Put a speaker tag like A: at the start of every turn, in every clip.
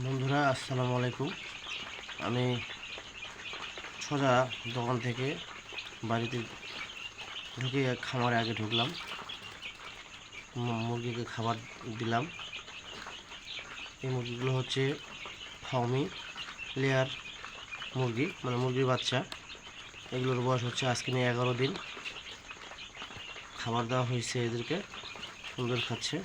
A: বন্ধুরা আসসালামু আলাইকুম। আমি সোজা দোকান থেকে বাড়িতে ঢুকে খামারে আগে ঢুকলাম, মুরগিকে খাবার দিলাম। এই মুরগিগুলো হচ্ছে ফার্মি লেয়ার মুরগি, মানে মুরগির বাচ্চা। এগুলোর বয়স হচ্ছে আজকে নিয়ে 11 দিন। খাবার দেওয়া হয়েছে এদেরকে, সুন্দর খাচ্ছে।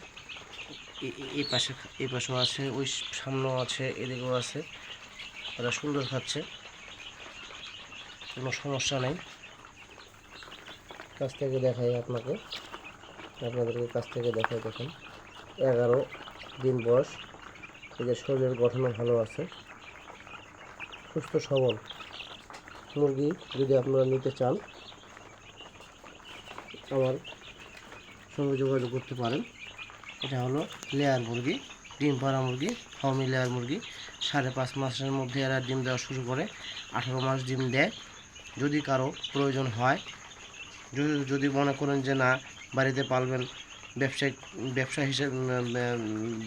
A: এই পাশেও আছে, ওই সামনেও আছে, এদিকেও আছে। এরা সুন্দর খাচ্ছে, কোনো সমস্যা নেই। কাছ থেকে দেখাই আপনাদেরকে কাছ থেকে দেখাই। দেখুন 11 দিন বয়স। এদের শরীরের গঠনও ভালো আছে, সুস্থ সবল মুরগি। যদি আপনারা নিতে চান আমার সঙ্গে যোগাযোগ করতে পারেন। এটা হলো লেয়ার মুরগি, ডিম পাড়া মুরগি, ফার্মি লেয়ার মুরগি। 5.5 মাসের মধ্যে এরা ডিম দেওয়া শুরু করে, 18 মাস ডিম দেয়। যদি কারো প্রয়োজন হয়, যদি মনে করেন যে না বাড়িতে পালবেন,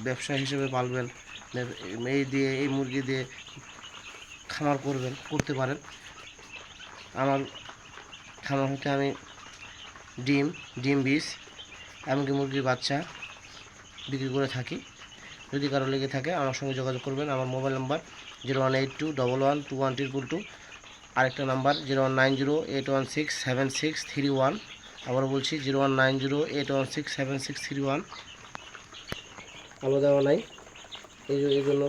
A: ব্যবসা হিসেবে পালবেন, এই মুরগি দিয়ে খামার করতে পারেন। আমার খামার হতে আমি ডিম বীজ এমনকি মুরগির বাচ্চা বিক্রি করে থাকি। যদি কারো লেগে থাকে আমার সঙ্গে যোগাযোগ করবেন। আমার মোবাইল নাম্বার 0182112122। আরেকটা নাম্বার 0190816763 আবারও বলছি 0190816763। আলো দেওয়া নাই, এই জন্য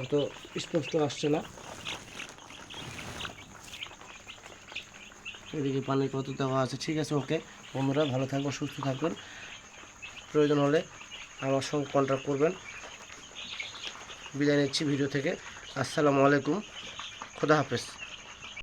A: অত স্পষ্ট আসছে না। এদিকে পানির কত দেওয়া আছে। ঠিক আছে, ওকে বন্ধুরা, ভালো থাকবেন, সুস্থ থাকবেন। প্রয়োজন হলে আমার সঙ্গে কন্ট্যাক্ট করবেন। বিদায় নিচ্ছি ভিডিও থেকে। আসসালামু আলাইকুম, খোদা হাফেজ।